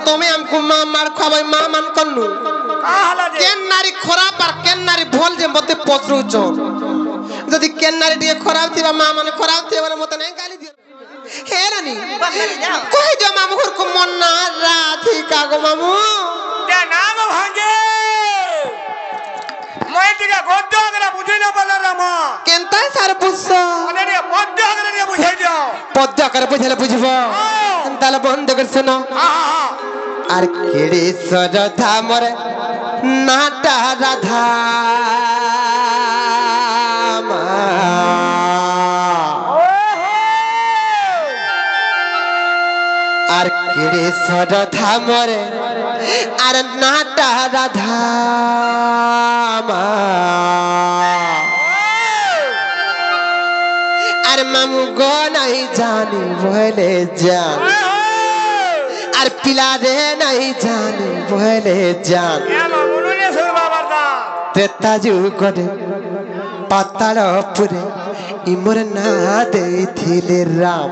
তুমি আমকু মা মার খাবাই মা মান কন্নু কেন নারী খরাপ আর কেন নারী ভল যে মতে পচরুছ যদি কেন নারী দিয়ে খরাপ থিবা মা মানে খরাপ থিবা মতে নাই গালি দিও হে রানী কই যা মামু ঘর কো মন না রাধিকা গো মামু তে নাম ভাঙে মই দিগা গদ্দ আগরা বুঝাই না পারলা রামা কেনতা সার বুঝছ আরে পদ্য আগরা নিয়ে বুঝাই দিও পদ্য করে বুঝালে বুঝব তাহলে বন্ধ করছ না আর কেড়ে সরধা মরে নাটা রাধা আর কেড়ে সরধা মরে আর নাটা রাধা আর মামু গো নাই জানি বলে জান আর পিলা রে নাই জানি বলে জান তেতা যুগরে পাতাল পুরে ইমর না দেইছিলে রাম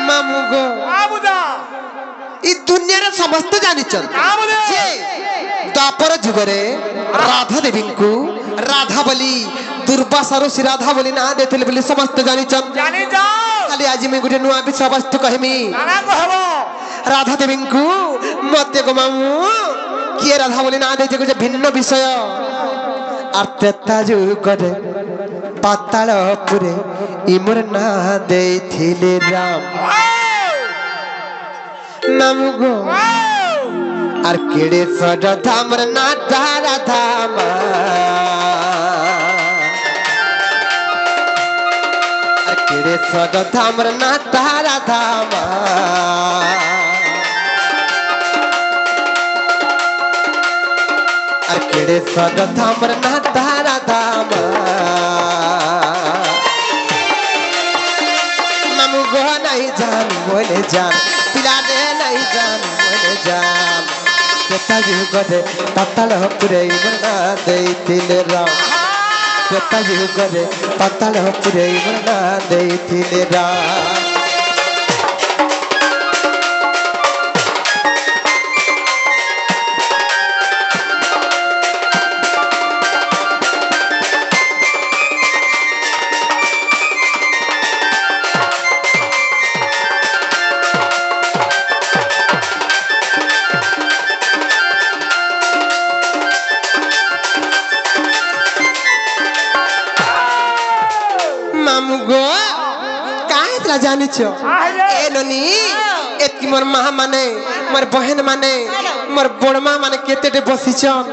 মামু গো এই দুনিয়ার সমস্ত জানিছন যে দ্বাপর যুগরে রাধা দেবীଙ୍କୁ রাধা বলি দুর্বাসা ঋষি রাধা বলি না দেইଥିଲେ বলি সমস্ত জানিছন খালি আজ আমি গোটে নূয়া বিষয়বস্তু কহিমি রাধা দেবীଙ୍କୁ মতে গো মামু কিয়ে রাধা বলি না দেইছে গোটে ভিন্ন বিষয় আর তেতা যুগরে পাতাল পুরে ইমর না দেইছিলে রাম মামু গো আর কেড়ে সরধা মর নাটা রাধা মা আর কেড়ে সরধা মর নাটা রাধা মা আর কেড়ে সরধা মর নাটা রাধা মা মামু গো নাই জান বলে জান পিলা দে নাই জান বলে জান তেতা যুগরে পাতাল পুরে ইমর না দেইছিলে রাম তেতা যুগরে পাতাল পুরে ইমর না দেইছিলে রাম জানিছ এ ননি এতকি মোর মা মানে মোর বহেন মানে মোর বড়মা মানে কেতেটে বসিছন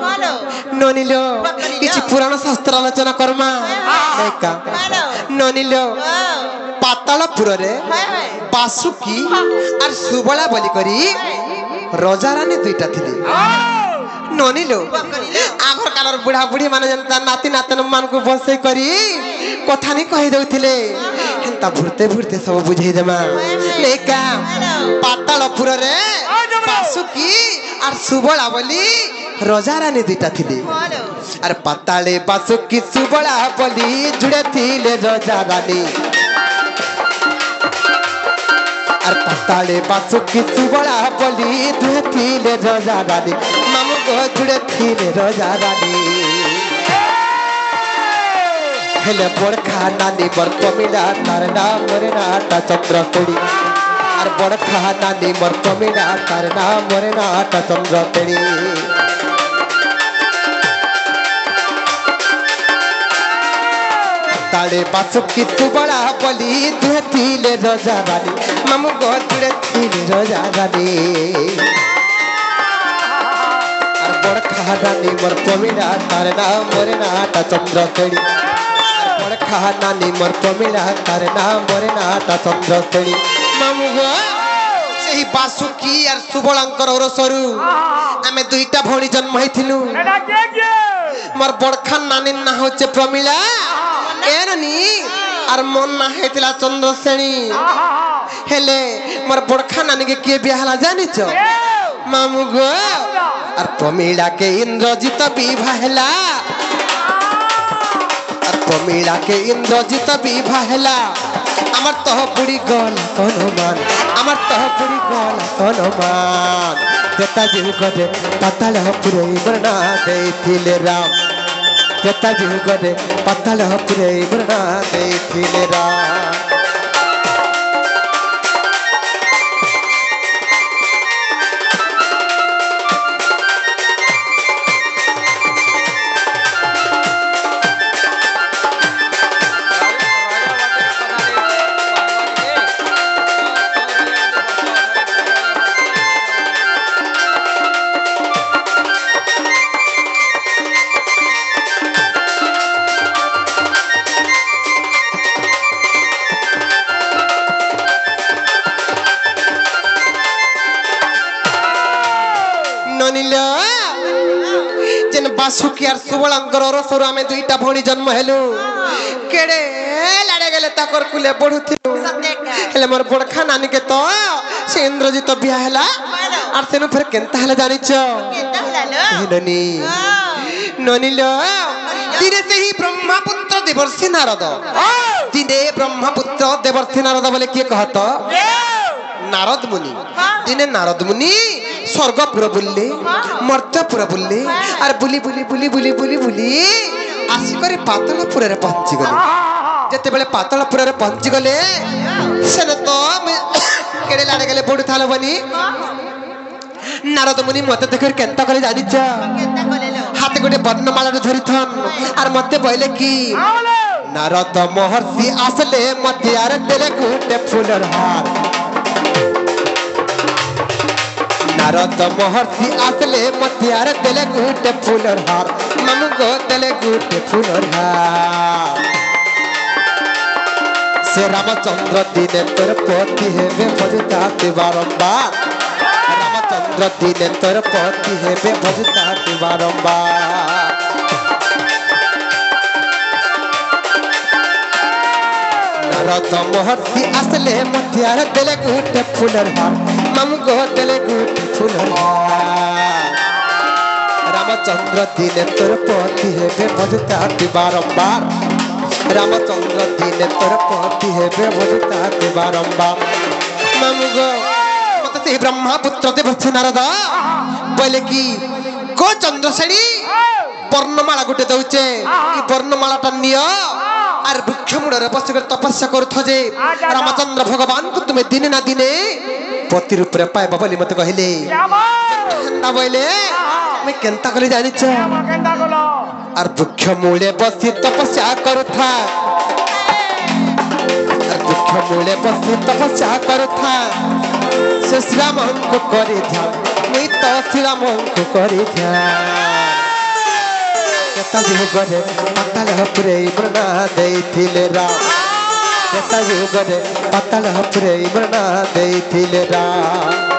ননিল কিছু পুরাণ শাস্ত্র আলোচনা করমা নেকা ননিল পাতালপুরে বাসুকি আর সুবলা বলি করি রজারানী দুইটা থিলে ননিল আগর কালর বুড়া বুড়ি মানে তার নাতি নাতন মানকু বসে করি কথা নি কহি দউଥିଲେ হেন্তা ভুরতে ভুরতে সব বুঝাই দেমা নেকা পাতালপুরে বাসুকি আর সুবলা বলি রজারানী দুইটা থিলে আর পাতালে বাসুকি সুবলা বলি জুড়ে থিলে রজারানী আর পাতালে বাসুকি সুবলা বলি জুড়ে থিলে রজারানী মামু গো জুড়ে থিলে রজারানী হেলে বড়খা নানি বর কমিলা তার নাম মরে নাটা চন্দ্রকেড়ি আর বড়খা নানি বর কমিলা তার নাম মরে নাটা চন্দ্রকেড়ি তালে বাসুকি সুবলা বলি জুড়ে থিলে রজারানী মামু গো জুড়ে থিলে রজারানী আর বড়খা নানি বর কমিলা তার নাম মরে নাটা চন্দ্রকেড়ি বড়খা নানি মোর কমিলা তার নাম মরে নাটা চন্দ্রকেড়ি মামু গো সেই বাসুকি আর সুবলাঙ্কর ওরসরু আমি দুইটা ভৌণী জন্ম হইছিলু মোর বড়খা নানির না হচ্ছে প্রমিলা এরনি আর মন না হইতিলা চন্দ্রশ্রেণী হেলে মোর বড়খা নানিকে কে বিয়া হলা জানিছ মামু গো আর প্রমিলাকে ইন্দ্রজিৎ বিবাহ হেলা আর প্রমিলাকে ইন্দ্রজিৎ বিবাহ হেলা আমার তহ বুড়ি গলা হনুমান আমার তহ বুড়ি গলা হনুমান তেতা যুগরে পাতাল পুরে বর্ণা ଦେଇଥିଲେ রাম তেতা যুগরে পাতাল পুরে বর্ণা ଦେଇଥିଲେ রাম बासुकी और सुबलंकर रसरु आमे दुईटा भणी जन्म हेलु केड़े लाडे गेले ताकर कुले बढ़ुथिलु हेले मोर बड़खा नानी के तो से इंद्रजीत बिया हैला और सेनु फिर केनता हैला जानिचो ननी ननी लो दिने से ही ब्रह्मपुत्र देवर्षि नारद दिने ब्रह्मपुत्र देवर्षि नारद बोले के कहतो नारद मुनि दिने नारद मुनि स्वर्गपुर बुल्ले मर्त्यपुर बुल्ले और बुली बुली बुली बुली बुली बुली आसिक पातलपुर पहुंची गले जिते बेले पातलपुर पहुंची गले सेने तो केड़े लाडे गले बड़ू थाल बनी नारद मुनि मत देख केनता करे जानिच हाथ गोटे वर्णमाला धरिथन और मत बोले कि नारद महर्षि आसले मत यार देले गोटे फूलर हार नारद महर्षि आसले मतियार देले गुटे फूलर हार मामू गो देले गुटे फूलर हार से रामचंद्र दिने तोर पति हेबे भजताते बारंबार रामचंद्र दिने तोर पति हेबे भजताते बारंबार नारद महर्षि आसले मतियार देले गुटे फूलर हार मामू गो देले गुटे फूलर हार रामचंद्र दिने तोर पति हेबे भजताते बारंबार रामचंद्र दिने तोर पति हेबे भजताते बारंबार मामू गो मत से ब्रह्मपुत्र देवर्षि नारद बोले कि गो चंद्रसेनी वर्णमाला गुटे दउचे ई वर्णमालाटा नियो और वृक्ष मूଳରେ ବସିकर ତପସ୍ୟା କରୁଥ ଯେ ରାମଚନ୍ଦ୍ର ଭଗବାନଙ୍କୁ ତୁମେ ଦିନେ ନା ଦିନେ ପତି ରୂପରେ ପାଇବ ବୋଲି ମତେ କହିଲେ କେନ୍ତା ବୋଇଲେ ମୁଁ କେନ୍ତା କଲି ଜାଣିଛ আর বৃক্ষ মূলে বসি তপস্যা করুথা আর বৃক্ষ মূলে বসি তপস্যা করুথা সে শ্রীরামଙ୍କୁ କରି ଧ୍ୟାନ ମୁଇଁ ତ ଶ୍ରୀରାମଙ୍କୁ କରି ଧ୍ୟାନ केता युगरे पाताल पुरे बर्णा ଦେଇଥିଲେ राम केता युगरे पाताल पुरे बर्णा ଦେଇଥିଲେ राम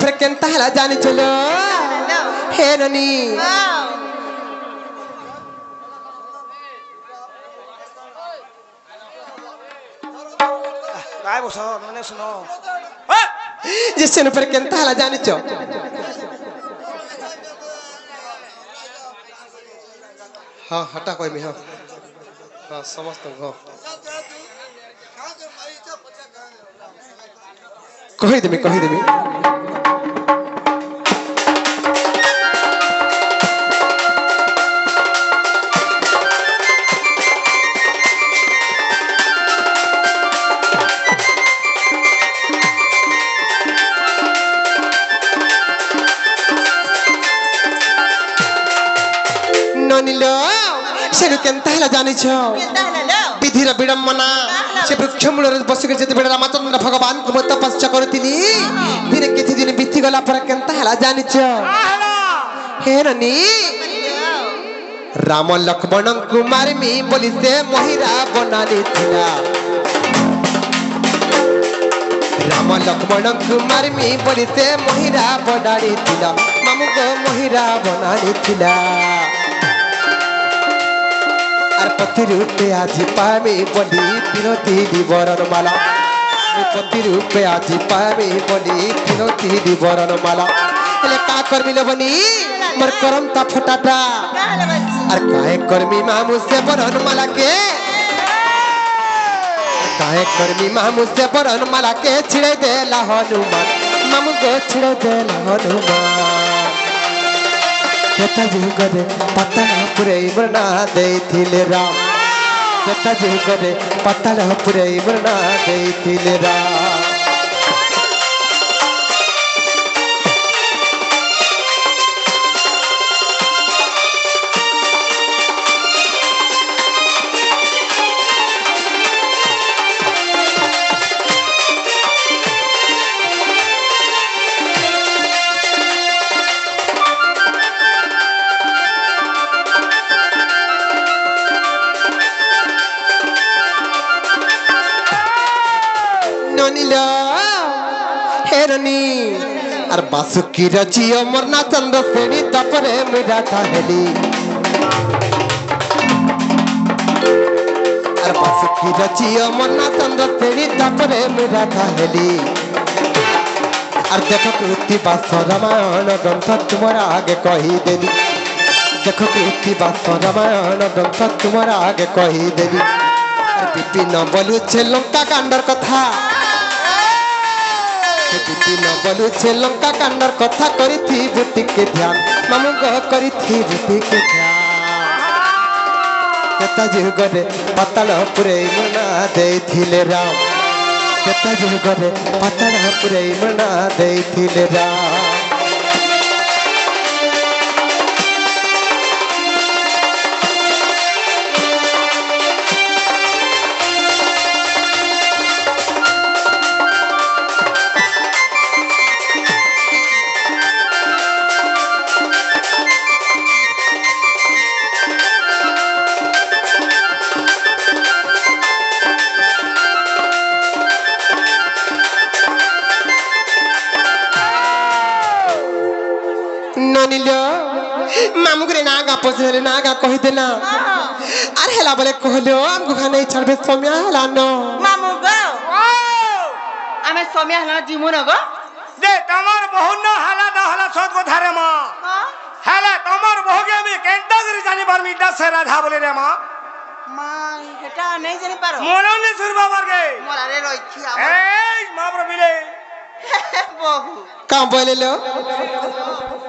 फिर केनता हला जानी चलो हे ननी काय बसो माने सुनो जिससे फिर केनता हला जानी चो हाँ हटा कोई में हाँ हाँ समस्त हो कही देमी ननिलो से केनता हला जानि छ विधिर विडम्बना से वृक्ष मूल बसिक जते बेला रामचंद्र भगवान को तपस्या करथिली दिने केथि दिन बिथि गला पर केनता हला जानि छ हे ननी राम लक्ष्मण कुमार मी बोली से मोहिरा बनानी थिला राम लक्ष्मण कुमार मी बड़ीते महिरा बनाड़ी थिला मामू को महिरा बनाड़ी थिला আর পতি রূপে আজি পাবে বলি বিরতি দিবরণ মালা পতি রূপে আজি পাবে বলি বিরতি দিবরণ মালা হেলে কা করবি লবনি মোর করম তা ফটাটা আর কাহে করবি মামু সে বরণ মালা কে काहे कर्मी मामू से बरन माला के छिड़े दे हनुमान मामू को छिड़े दे हनुमान केता जुगरे पतन पुरे बना दे थिले राम केता जुगरे पतन पुरे बना दे थिले राम আর বাসুকি রচিও মরনা চন্দ্র শ্রেণী তারপরে মেরা ঠাহেলি আর বাসুকি রচিও মরনা চন্দ্র শ্রেণী তারপরে মেরা ঠাহেলি আর দেখো কীর্তি বাস রামায়ণ গ্রন্থ তোমার আগে কহি দেলি দেখো কীর্তি বাস রামায়ণ গ্রন্থ তোমার আগে কহি দেলি আর বিপিন বলুছে লঙ্কা কাণ্ডর কথা বিপিন বলুছে লঙ্কা কাণ্ডর কথা করিথি বুটিকে ধ্যান মামু গো করিথি বুটিকে ধ্যান কেতা যুগরে পাতাল পুরে মনা দেইথিলে রাম কেতা যুগরে পাতাল পুরে মনা দেইথিলে রাম मामू करे नागा पसरे नागा कहि देना আর হেলা বলে কহলো আমগো খানে ছাড়বে সময়া হেলা ন মামু গো আমি সময়া হেলা জিমু ন গো যে তোমার বহুন হালা না হালা সদ কথা রে মা হালা তোমার বহুকে আমি কেনটা করে জানি পারমি দশ রাধা বলে রে মা মা এটা নাই জানি পারো মননে সুরবা বর্গে মোরা রে রইছি এই মা প্রবিলে বহু का बोले लो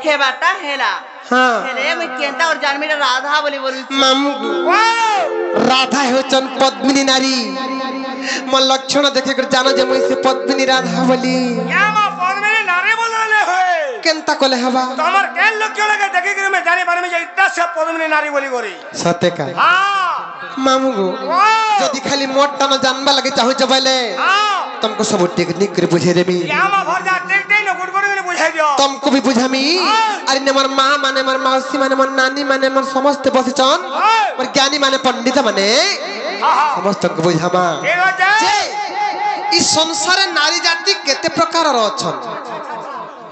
हे बाटा हेला हां हेले मैं केनता और जानमी राधा बोली बोलू मामू राधा हेचन पद्मिनी नारी मन लक्षण देखे कर जानो जे मुई से पद्मिनी राधा बोली या मा पद्मिनी नारी बोलले होय केनता कोले हवा তোমার কেন লক্ষণ লাগে দেখি করে मैं জানি পারমি যে ইত্তা সে পদ্মিনী নারী বলি করি সতে का हां मामू गो যদি খালি মোটটা না জানবা লাগে চাহু চবাইলে हां तुमको सब टेक्निक করে বুঝিয়ে দেবি या मा ভর যা টেক টেক ন গুড গুড করে বুঝাই দিও तुमको भी बुझामी अरे ने मोर मां माने मोर मौसी माने मोर नानी माने मोर समस्त बसिचन मोर ज्ञानी माने पंडित माने समस्त को बुझामा ঠিক আছে যে ই সংসারে নারী জাতি কেতে প্রকারর অছন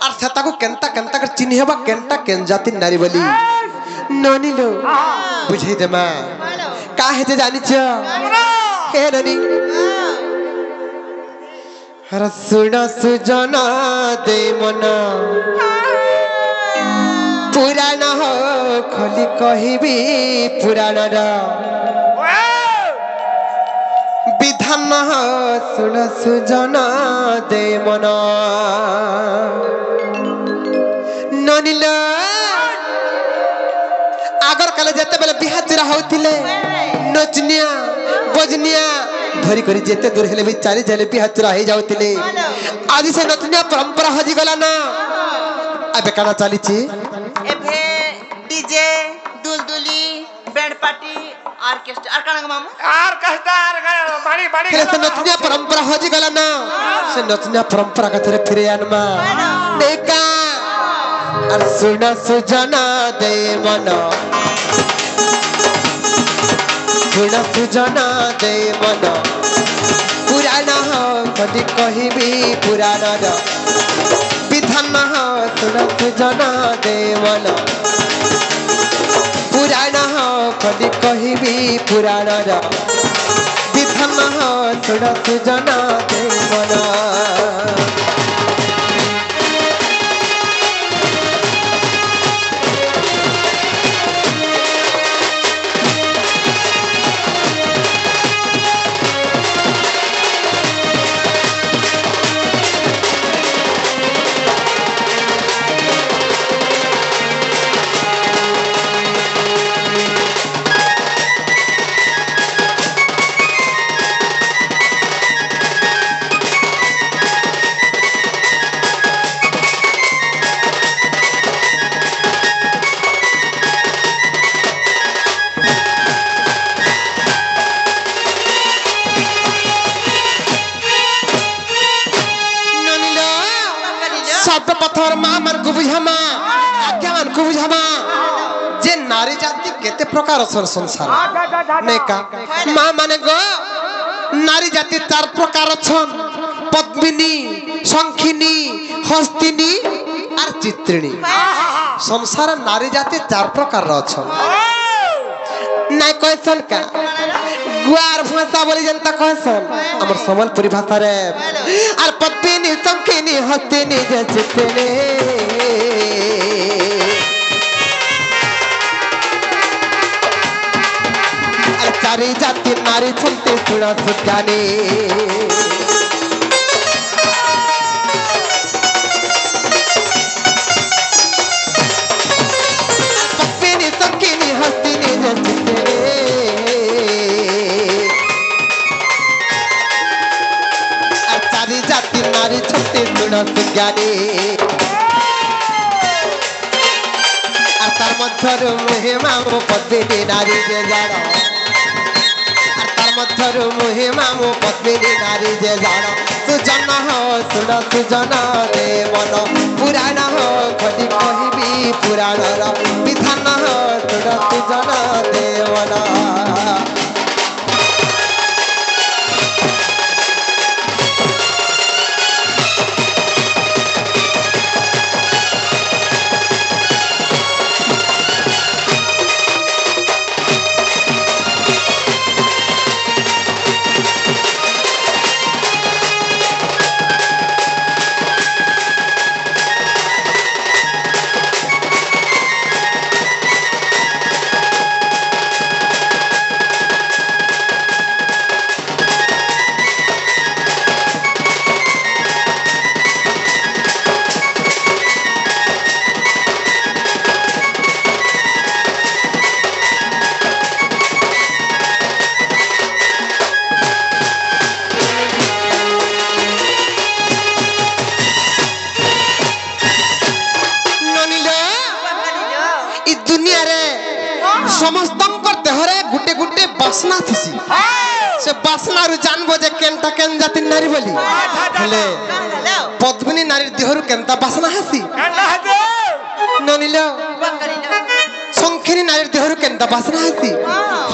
আর সেটাকে কেনতা কেনতা করে চিনি হবা কেনটা কেন জাতির নারী বলি ননিলো বুঝাই দে মা কাহে যে জানিছ হে ননি हर सुना सुजना दे मना पुराण हो खली कहबी पुराण विधान हो सुन सुजना दे मना ननिल आगर काले जेते बेले बिहा चिरा होतिले नचनिया बजनिया धरी करी जेते दूर हेले भी चाली चले बिहा चिरा हे जाउतिले आदि से नचनिया परंपरा हजी गला ना अबे काना चालीची एभे डीजे दुलदुली बैंड पार्टी ऑर्केस्ट्रा आर काना मामू আর কষ্টা আর বাড়ি বাড়ি हेले से नचनिया परंपरा हजी गला ना से नचनिया परंपरा का तेरे फिरे आनमा नेका और सुना सुजना दे मना सुना सुजना दे मना पुराना हो ଖୋଲି କହିବି ପୁରାଣର ବିଧାନ ଶୁଣନ୍ତୁ ଜନ ଦେବନ ପୁରାଣ ଖୋଲି କହିବି ପୁରାଣର ବିଧାନ ଶୁଣନ୍ତୁ ଜନ ଦେବନ पथर माँ मन को बुझामा आज्ञा मन को बुझामा जे नारी जाति केते प्रकार संसार ने का माँ माने गो नारी जाति चार प्रकार छन पद्मिनी शंखिनी हस्तिनी और चित्रिणी संसार नारी जाति चार प्रकार छन नाय कहसन का गुआर भाषा बोली जनता कहसन हमर संबलपुरी भाषा रे और पद्मिनी शंखिनी हस्तिनी चित्रिणी चारी जाति नारी सुनते सुना सुजाने पद्मिनी शंखिनी हस्तिनी चित्रिणी चारी जाति नारी सुनते सुना सुजाने तार मध्यरु महिमा मो पद्मिनी नारी जे जानो तार मध्यरु महिमा मो पद्मिनी नारी जे जानो तू जन हो सुन तू जन दे मन पुराण हो खोली कहबी पुराणर विधान हो सुन तू जन दे मन समस्त देहरे गुटे गुटे बासना थी से बासना रु जानबो जे केनटा केन जाति नारी बोली हेले पद्मिनी नारी देहरु केनता बासना हसी ननिलो शंखिनी नारी देहरु केनता बासना हसी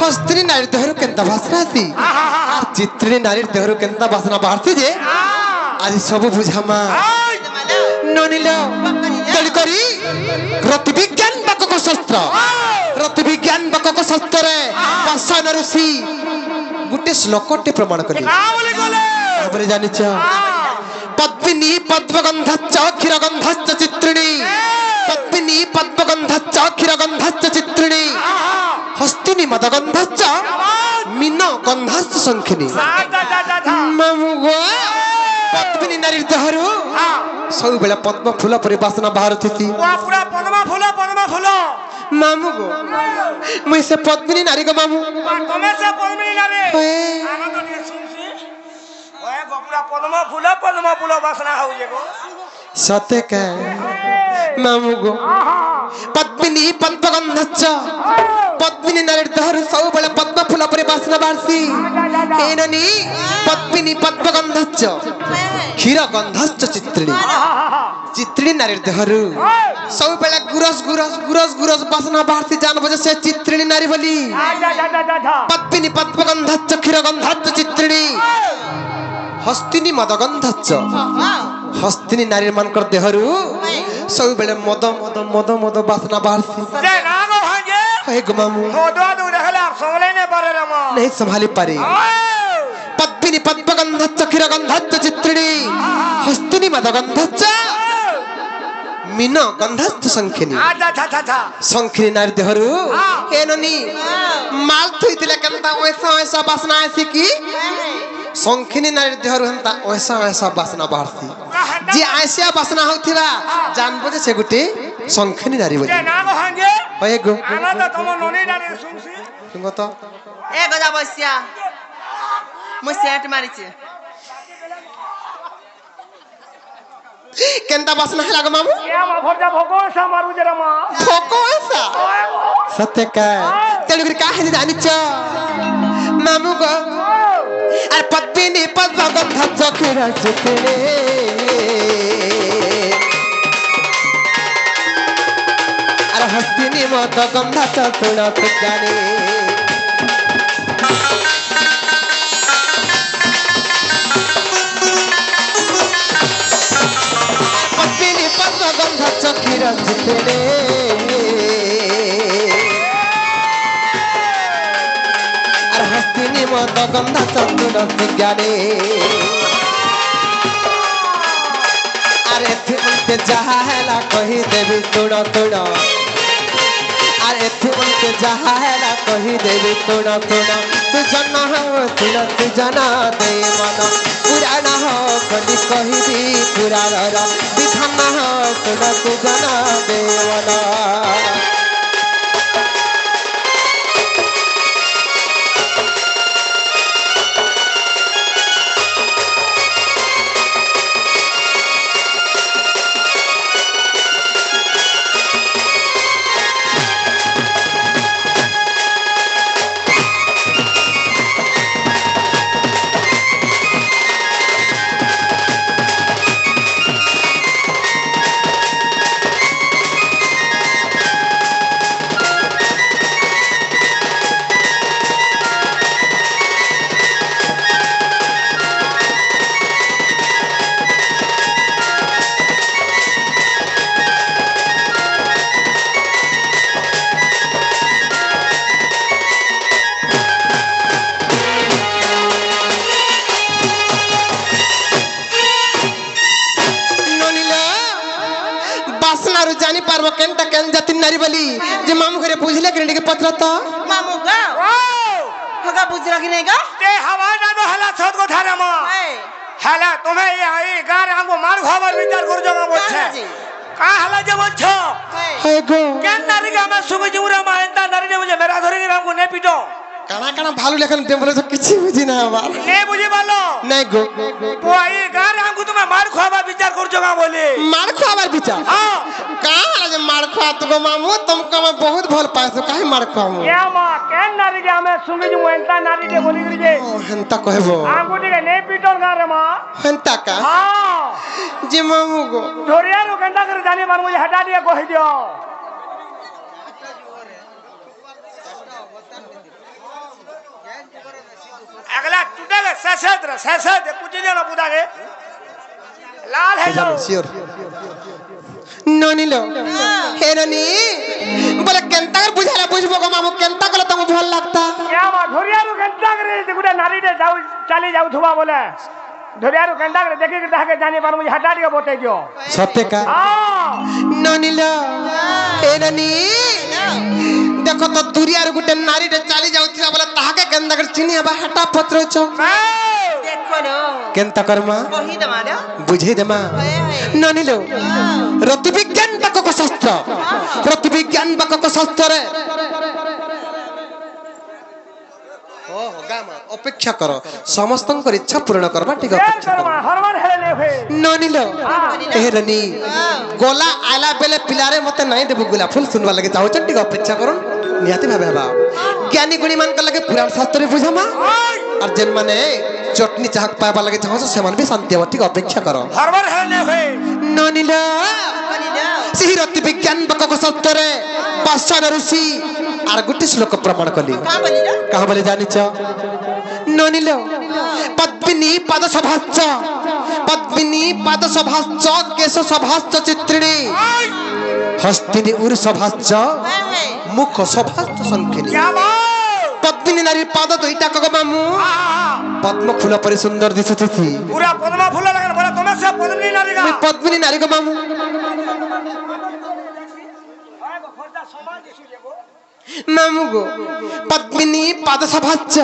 हस्तिनी नारी देहरु केनता बासना हसी और चित्रिणी नारी देहरु केनता बासना बाहरती जे आज सब बुझामा ननिलो तली करी रति विज्ञान बाकक शास्त्र रति विज्ञान बाकक शास्त्र रे पाषाण ऋषि गुटे श्लोकटे प्रमाण कले हमरे जानि छ पद्मिनी पद्मगंधच्च क्षीरगंधच्च चित्रिणी पद्मिनी पद्मगंधच्च क्षीरगंधच्च चित्रिणी हस्तिनी मदगंधच्च मीन गंधच्च शंखिनी मामुगो पद्मिनी नारी देहरु सब बेला पद्म फूल परि बासना बाहर थी पूरा पद्म फूल मामू गो मुई से पद्मिनी नारी को मामू तमे से पद्मिनी नारी ओए आनंद दिए सुनसी ओए गो पूरा पद्म फूल बासना हो जे गो सते के मामू गो पद्मिनी पद्मगंधच्च पद्मिनी नारी देहरु सब बेला पद्म फूल परि बासना बारसी एननी पद्मिनी पद्मगंधच्च क्षीरगंधच्च चित्रिणी चित्रिणी नारी देहरु सब बेला गुरस गुरस गुरस गुरस बासना बाहरती जान बजे से चित्रिणी नारी बोली पद्मिनी पद्मगंधच्च क्षीरगंधच्च चित्रिणी ହସ୍ତିନୀ ମଦ ଗନ୍ଧଚ୍ଚ ହଁ ହସ୍ତିନୀ ନାରୀ ମାନଙ୍କର ଦେହରୁ ସବୁବେଳେ ମଦ ମଦ ମଦ ମଦ ବାସ୍ନା ବାହାରସି ଯେ ନାଗ ଭାଙ୍ଗେ ହେ ଗো ମାମୁ তো দোয়া দু দেখলে আর সঙ্গলে নে পারে রে মা नहीं संभाली पारे আও पद्मिनी पद्मगंधच्च क्षीरगंधच्च चित्रिणी हस्तिनी मदगंधच्च मीन गंधच्च शंखिनी আচ্ছা আচ্ছা আচ্ছা शंखिनी नारी देहरु एननी माल थुइतिले केनता ओइसा ओइसा बासना आसी की शंखिनी नारी देहरु हंता ओइसा ओइसा बासना बाहरसी जे आसिया बासना होथिबा जानबो जे से गुटे शंखिनी नारी যে बोली নাগ ভাঙে होय गो আলাদা তোমার ননি ডারে শুনছি सुंगो तो এ গদা বসিয়া মুই সেট মারিছি केनता बासना है लागो मामू এ মা ভরজা ভগবান সা মারু যে রে মা भोको ऐसा सत्य का तेलुगु का है जानिच मामू गो अरे पद्मिनी पद्मगंधच्च क्षीरचित्रिणी अरे हस्तिनी मदगंधच्च तुलसिनी पद्मिनी पद्मगंधच्च क्षीरचित्रिणी अरे हस्तिनी मदगंधच्च तुलसिनी अरे उनके जहाँ है ला कही देवी तुण तुण अरे उनके जहाँ है ला कही देवी तुण तुण तू जन हो तुण तू जना दे मन पुराण हो कली कही पुराण विधान हो तुण तू जना दे मन बासनारू जानी पारबो केनता केन जाति नारी बोली जे मामू घरे बुझले के के पत्र तो মামু গো ও হগা বুঝরা কি নাই গো তে হাওয়া না তো হলা ছট কো ধারে মা হলা তুমি এই গার আমগো মার খবর বিচার কর জগা বলছে কা হলা যে বলছো हे गो কেন নারী কে আমার সুবে জুরা মা এন্তা নারী নে বুঝে মেরা ধরে কে আমগো নে পিটো কানা কানা ভালো লেখেন দে বলে তো কিছু বুঝি না আবার নে বুঝি ভালো নাই গো তো এই গার আমগো তুমি মার খবর বিচার কর জগা বলে मार खो आবার বিচার हां कहाँ जे मार खो तो गो मामू तुमको मैं बहुत भल पाइसो काहे मार खो हम কে মা কেন নারী কে আমি সুবে জু এন্তা নারী কে বলি গরি যে हंता कहबो আমগো টিকে নে পিটোর গারে মা हंता का हां जे मामू गो ধরিয়া রো কেনটা করে জানি মার মুঝে হটা দিয়ে কই দিও अगला टूटेगा ससद कुछ नहीं ना पूछा के लाल है जो सियोर ननिलो हे ननी बोले केनता कर बुझाला बुझबो गो मामू केनता कले तुम भल लगता क्या मा धरिया रु घंटा करे गुडा नारी दे जाऊ चली जाऊ थुबा बोले धरिया रु घंटा करे देखे के ताके जाने पर मुझे हटा दियो बोटे दियो सत्य का हां ननिलो हे ननी देखो तो दुरिया रे गुटे नारी रे चली जाउथिला बोले ताहाके केनता कर चिनी बा हटा पत्र छ দেখো নো केनता कर्मा কহি দমারে बुझे देमा ननिलो रति विज्ञान बाको को शास्त्र रति विज्ञान बाको को शास्त्र रे ओ हो गामा अपेक्षा करो समस्तन कर इच्छा पूर्ण करबा ठीक अपेक्षा करो हरमन हेले फे ननिलो एहरनी गोला आला बेले पिलारे मते नहीं देबु गोला फुल सुनवा लगे जाओ ठीक अपेक्षा करो नियाती भाबे बा ज्ञानी गुणी मान के लगे पुराण शास्त्र रे बुझमा और जन माने चटनी चाहक पाबा लगे चाहो से मन भी शांति हो ठीक अपेक्षा करो हरमन हेले फे ननिलो सिही रति विज्ञान बाको को शास्त्र रे पाषाण ऋषि आर गुटी श्लोक प्रमाण कली কা বলি রে कहा बोले जानिच ननिलो पद्मिनी পদ্মিনী পাদ সভাচ্চ পদ্মিনী পাদ সভাচ্চ কেশ সভাচ্চ চিত্রিণী হস্তিনী উর সভাচ্চ মুখ সভাচ্চ শঙ্খিনী क्या बात পদ্মিনী নারীর পাদ দুইটা কক মামু পদ্ম ফুল পরি সুন্দর দিশুছি पूरा पद्मा फूल लगन बोला तुम्हें से पद्मिनी नारी का পদ্মিনী নারী গো মামু মামু গো পদ্মিনী পাদ সভাচ্চ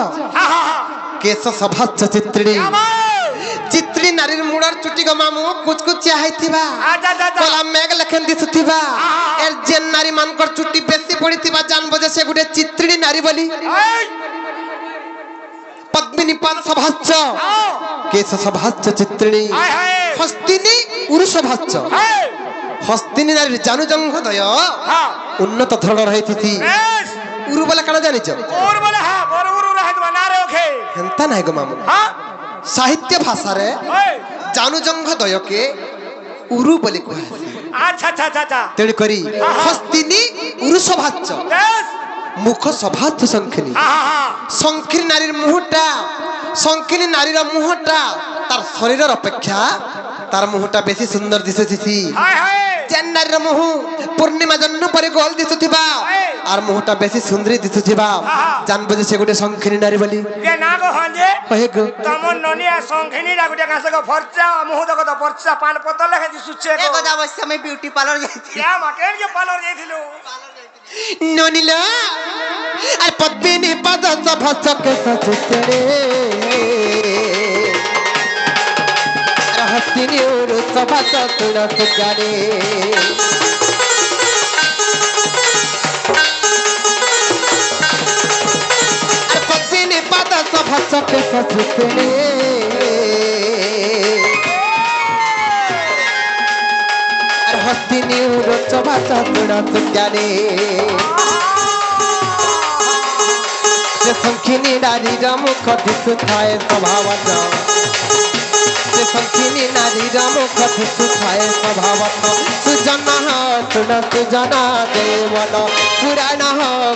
কেশ সভাচ্চ চিত্রিণী क्या बात চিত্রি নারীর মুড়ার চুটি গো মামু কুচকুচিয়া হইতিবা আচ্ছা আচ্ছা কলা মেঘ লেখেন দিশুথিবা এর যে নারী মানকর চুটি বেশি পড়িতিবা জানবো যে সে গুটে চিত্রিণী নারী বলি পদ্মিনী পাদ সভাচ্চ কেশ সভাচ্চ চিত্রিণী हाय हाय হস্তিনী উরুষ ভাচ্চ हाय হস্তিনী নারীর জানু জঙ্ঘদয় हां উন্নত ধরণর হইতিথি बेस উরু বলে কানা জানিছ और बोले हां बरगुरु रहत बना रे ओखे হেন্তা নাই গো মামু हां সাহিত্য ভাষারে ओए জানু জঙ্ঘদয়কে উরু বলি কুহায় अच्छा अच्छा अच्छा अच्छा তেড়ি করি হস্তিনী উরুষ ভাচ্চ बेस মুখ সভাচ্চ শঙ্খিনী हां हां हां শঙ্খিনী নারীর মুহটা শঙ্খিনী নারীর মুহটা তার শরীরের অপেক্ষা তার মুহটা বেশি সুন্দর দিশুথিছি हाय हाय যেন নারীর মুহ পূর্ণিমা জন্য পরে গোল দিশুথিবা আর মুহটা বেশি সুন্দরী দিশুথিবা জানবো যে সে গোটে শঙ্খিনী নারী বলি के ना गो हंजे হয়ে গো तमन ननिया संखिनी रा गुटे कासे को फरचा मुह दको तो फरचा पान पतल लगे जी सुचे ଏ को କଥା ଅବଶ୍ୟ ଆମେ ବିୟୁଟି ପାର୍ଲର ଯାଇଥିଲି क्या मकेन के पार्लर जाइथिलु ননিল আর পদ্মিনী পদ সভাচকে সচিত্রে আর হস্তিনী উরু সভাচক তুলস জানে আর পদ্মিনী পদ সভাচকে সচিত্রে আর হস্তিনী উরু সভাচক তুলস জানে সে শঙ্খিনী নারীর মুখ দিশুথায় স্বভাবত সে শঙ্খিনী নারীর মুখ দিশুথায় স্বভাবত সুজন শুন সুজন দেবন পুরাণ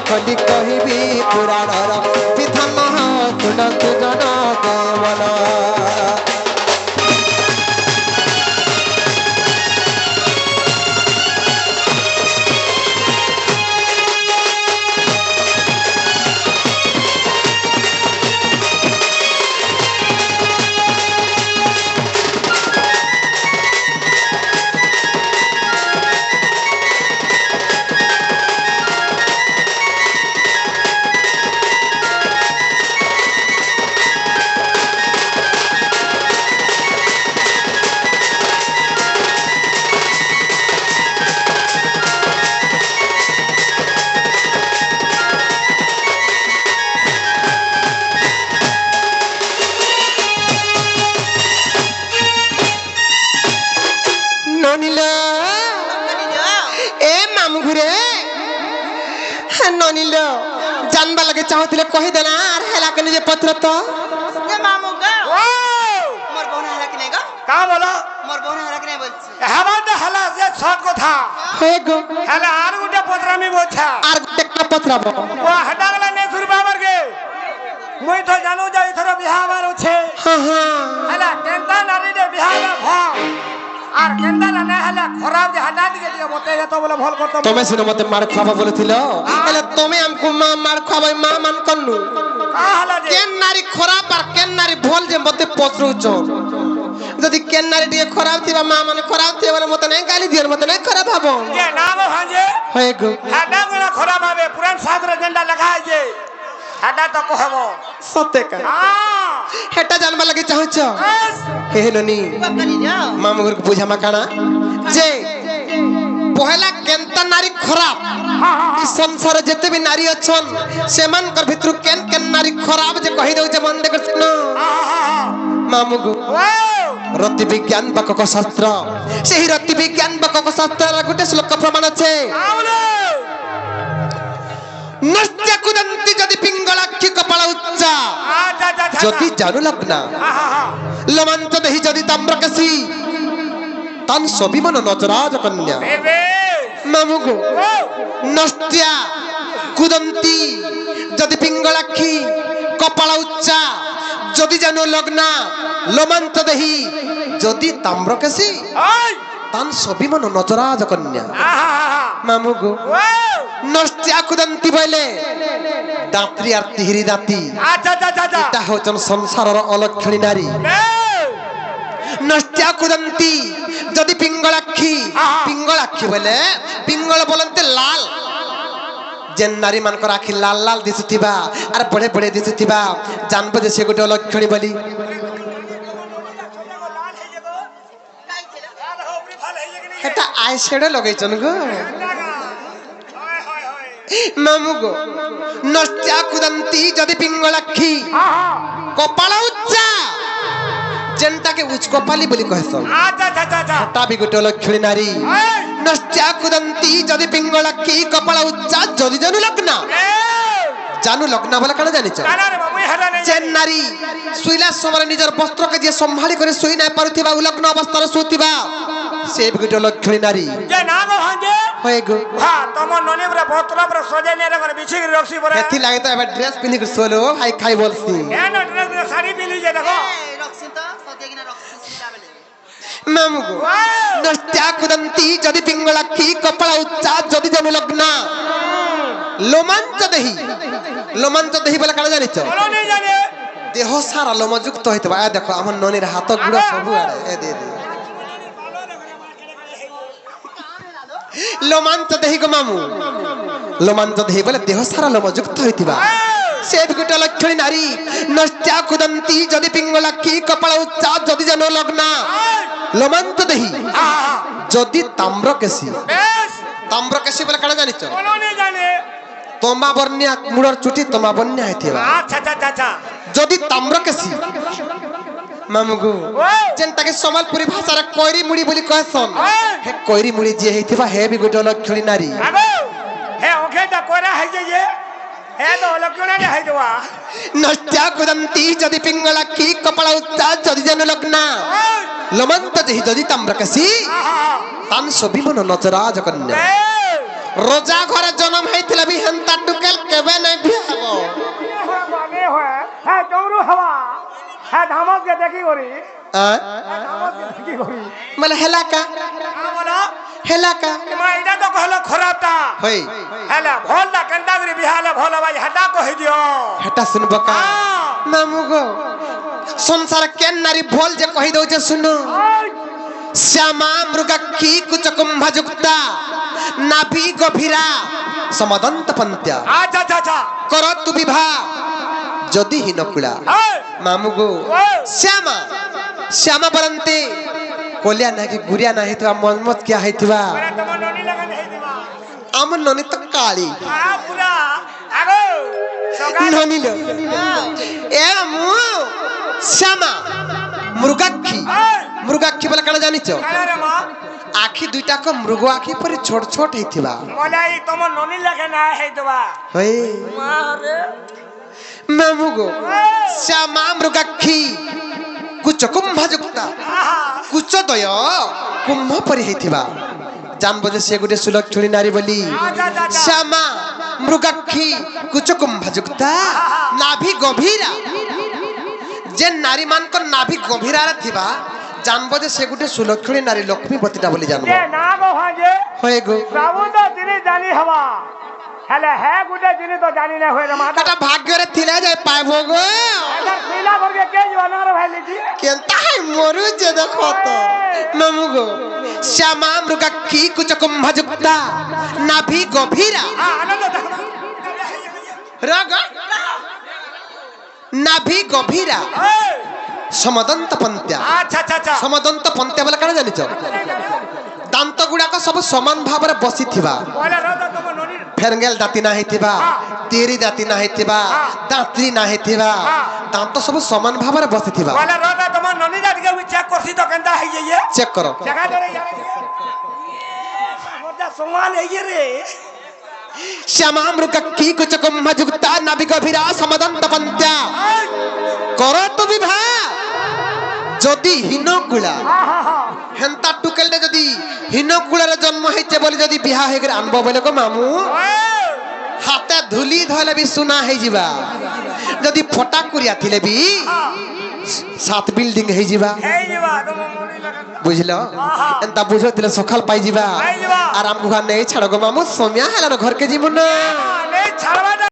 খলি কহিবি পুরাণর বিধান শুন সুজন দেবন ননিল এ মামু ঘুরে ননিল জানবা লাগে চাহুଥିଲେ কহি দেনা আর হেলা কে নিজে পত্র তো ଏ ମାମୁ ଗା ओ ମୋର ବୋନ ହେଲା କି ନାଇଁ ଗା का बोला ମୋର ବୋନ ହେଲା କି ନାଇଁ বলছি हेमंत हला जे छक कथा হয়ে গো हला आर गुटे पत्रामी बोछा আর একটা পত্রাব ओ हटागला ने सुरबा बरगे मुई तो जानू जा इथर बिहा बार छे হ্যাঁ হ্যাঁ हला केंता नारी दे बिहा ना भ আর কেন্দা না হলা খরাব যে হটা দিকে দিয়ে বতে যেত বলে ভাল করতে তুমি শুনো মতে মার খাবা বলেছিল তাহলে তুমি আমকু মা মার খাবাই মা মান কন্নু কা হলা যে কেন নারী খারাপ আর কেন নারী ভল যে মতে পচরুছ যদি কেন নারী দিয়ে খারাপ থিবা মা মানে খারাপ থিবা বলে মতে নাই গালি দিও মতে নাই খারাপ হবো যে না গো হাজে হয়ে গো হটা গুলা খরাব হবে পুরান শাস্ত্র যেটা লেখা আছে হটা তো কহব সত্যি কা হেটা জানবা লাগি চাহুছ হে ননি ପକନି ଯାଅ মামু ঘরকে বুঝামা কানা যে পহেলা কেনতা নারী খারাপ এই সংসারে যেতে বি নারী অছন সেমানকর ভিতরু কেন কেন নারী খারাপ যে কহি দউছে বন্ধ করছ না মামু গো রতি বিজ্ঞান বা কক শাস্ত্র সেই রতি বিজ্ঞান বা কক শাস্ত্রের গোটে শ্লোক প্রমাণ আছে নৃত্য কুদন্তি যদি পিঙ্গলাক্ষী কপাল উচ্চা যদি জানু লগ্না লমান্ত দেহি যদি তাম্রকেশী তান সবিমন নজরাজ কন্যা মামু গো নষ্টিয়া কুদন্তি যদি পিঙ্গলাক্ষী কপাল উচ্চা যদি জানো লগ্না লোমাঞ্চ দেহি যদি তাম্রকেশী ওই তান সবি মন নচরাজ কন্যা আহা মামু গো ও নষ্টিয়া কুদন্তি বলে দাঁত্রি আর তিহিরি দাঁতি আচ্ছা আচ্ছা আচ্ছা এটা হচ্ছেন সংসারর অলক্ষণী নারী নষ্টিয়া কুদন্তি যদি পিঙ্গলাক্ষী আহা। পিঙ্গলাক্ষী বলে পিঙ্গল বলতে লাল যেন নারী মানকর আখি লাল লাল দিশুথিবা আর বড়ে বড়ে দিশুথিবা জানবো যে সে গোটে অলক্ষণী বলি এটা আই শেডো লগাইছন গো মামু গো নষ্টিয়া কুদন্তি যদি পিঙ্গলাক্ষী কপাল উচ্চা যেনটাকে উচ্চ কপালি বলি কহেছন আচ্ছা আচ্ছা আচ্ছা তা বি গোটে অলক্ষণী নারী নষ্টিয়া কুদন্তি যদি পিঙ্গলাক্ষী কপাল উচ্চা যদি জানু লগ্না জানু লগ্না বলে কারণ জানিছ যে নারী শুইলা সময় নিজের বস্ত্রকে যে সম্ভালি করে শুই নাই পারুথিবা উলগ্ন অবস্থার শুতিবা সে বি গোটে অলক্ষণী নারী হয়ে গো তোমার ননি পুরা বস্ত্র পুরা সজাই নিয়ে রাখো বিছিয়ে রাখছি পরে এথি লাগে তো এবার ড্রেস পিন্ধি করে সোলো হাই খাই বলছি এন ড্রেস শাড়ি পিলি যে দেখো রক্সি তো সদিয়ে রক্সি সিলাবেলে মামু গো নষ্টিয়া কুদন্তি যদি পিঙ্গলাক্ষী কপাল উচ্চা যদি জানু লগ্না লোমাঞ্চ দেহি বলে কারণ জানিছ বলো নেই জানে দেহ সারা লোমযুক্ত হইতে পারে দেখো আমার ননির হাত গুড়া সবু আড়ে এ দে দে লোমাঞ্চ দেহি গো মামু লোমাঞ্চ দেহি বলে দেহ সারা লোমযুক্ত হইতিবা সে গোটে লক্ষণী নারী নষ্টিয়া কুদন্তি যদি পিঙ্গলাক্ষী কপাল উচ্চা যদি জানো লগ্না লোমাঞ্চ দেহি যদি তাম্রকেশী বেশ তাম্রকেশী বলে কারণ জানিছ বলো নেই জানে তোমা বর্ণিয়া মুড়র চুটি তোমা বন্যা হইতিবা আচ্ছা আচ্ছা আচ্ছা যদি তাম্রকেশী মামুগু যেনটাকে সম্বলপুরি ভাষার কৈরি মুড়ি বলি কয়সন হে কৈরি মুড়ি যে হইতিবা হে বি গোটে লক্ষণী নারী আগো হে ওকেটা কইরা হাইছে যে হে তো লক্ষণে হাইদবা নষ্টিয়া কুদন্তি যদি পিঙ্গলাক্ষী কপাল উচ্চা যদি জানু লগ্না লোমান্ত দেহি যদি তাম্রকেশী তান সবি মন নচরাজ কন্যা রোজা ঘরে জন্ম হইছিল বি হেন্তা টুকেল কেবে নাই বিয়াব আগে হয় হ্যাঁ চৌরু হওয়া হ্যাঁ ধামক যে দেখি করি ধামক যে দেখি করি মানে হেলাকা বলো হেলাকা মা এটা তো কহলো খরাবটা হই হেলা ভলটা কেনটা করে বিহালে ভল ভাই হাটা কহি দিও হেটা শুনব কা মামুগো সংসার কেন নারী ভোল যে কহি দউছে শুনো শ্যামা মৃগাক্ষী কুচকুম্ভ যুক্তা নাভি গভীরা সমদন্ত পন্ত্য আচ্ছা আচ্ছা আচ্ছা কর তু বিভা যদি হীনকুলা মামুগো শ্যামা শ্যামা বলন্তে কলিয়া নাকি গুরিয়া না হইতবা মজমত কিয়া হইতবা মানে তোমার ননি লাগা দেই দিবা আমার ননি তো কালি পুরা আগো সকাল ননিল এ মু শ্যামা মৃগাক্ষী বলে কারণ জানিছ আরে মা আখি দুইটাক মৃগ আখি পরি ছোট ছোট হইতিবা মলাই তোমার ননি লাগা না হেইতবা হই মা রে মামুগো শ্যামা মৃগাক্ষী কুচকুম্ভ যুক্তা কুচদয় কুম্ভ পরি হইতিবা জানবো যে সে গোটে সুলক্ষণী নারী বলি শ্যামা মৃগাক্ষী কুচকুম্ভ যুক্তা নাভি গভীরা যে নারী মানকর নাভি গভীরারে থিবা জানবো যে সে গোটে সুলক্ষণী নারী লক্ষ্মীবতীটা বলি জানবো যে না গো হাজে হয়ে গো সাবু তো দিনে জানি হবা হেলে হে গুটে দিনে তো জানি না হয়ে রে মা এটা ভাগ্যরে থিলে যায় পাইবো গো আচ্ছা কইলা করকে কে জনার ভাই লিজি কেনতা হাই মরু যে দেখো তো মামু গো শ্যামা মৃগাক্ষী কুচকুম্ভ যুক্তা নাভি গভীরা আনন্দ দেখো রগ নাভি গভীরা সমদন্ত পন্ত্য আচ্ছা আচ্ছা আচ্ছা সমদন্ত পন্ত্য বলে কারণ জানিছ দান্ত গুড়াক সব সমান ভাবে বসিথিবা বলে রদ তোমার ননির ফেরঙ্গেল দাঁতি না হইতিবা তেরি দাঁতি না হইতিবা দাঁতরি না হইতিবা দাঁত সব সমান ভাবে বসিথিবা বলে রদ তোমার ননি জাতিকে চেক করছি তো কেনটা হই যাইয়ে চেক করো জায়গা ধরে যাবে ওটা সমান এই রে শ্যামা মৃগাক্ষী কুচকুম্ভ যুক্তা নাভি গভীরা সমদন্ত পন্ত্য কর তু বিভা যদি হীনকুলা হেন্তা টুকেলটা যদি হীনকুলার জন্ম হইছে বলে যদি বিহা হয়ে গেলে আনবো বলে গো মামু হাতে ধুলি ধরলে বি সুনা হয়ে যাবা যদি ফটা করিয়া থিলে বি 7 বিল্ডিং হই যিবা এই ଯିବା ତମ ମୁଣ୍ଡି ଲଗା বুঝল এন্তা বুঝতিলে সকাল পাই যিবা পাই ଯିବା আর আমগু নেই ছাড় গো মামু সোমিয়া হেলানো ঘরকে যিমু না নেই ছাড়বা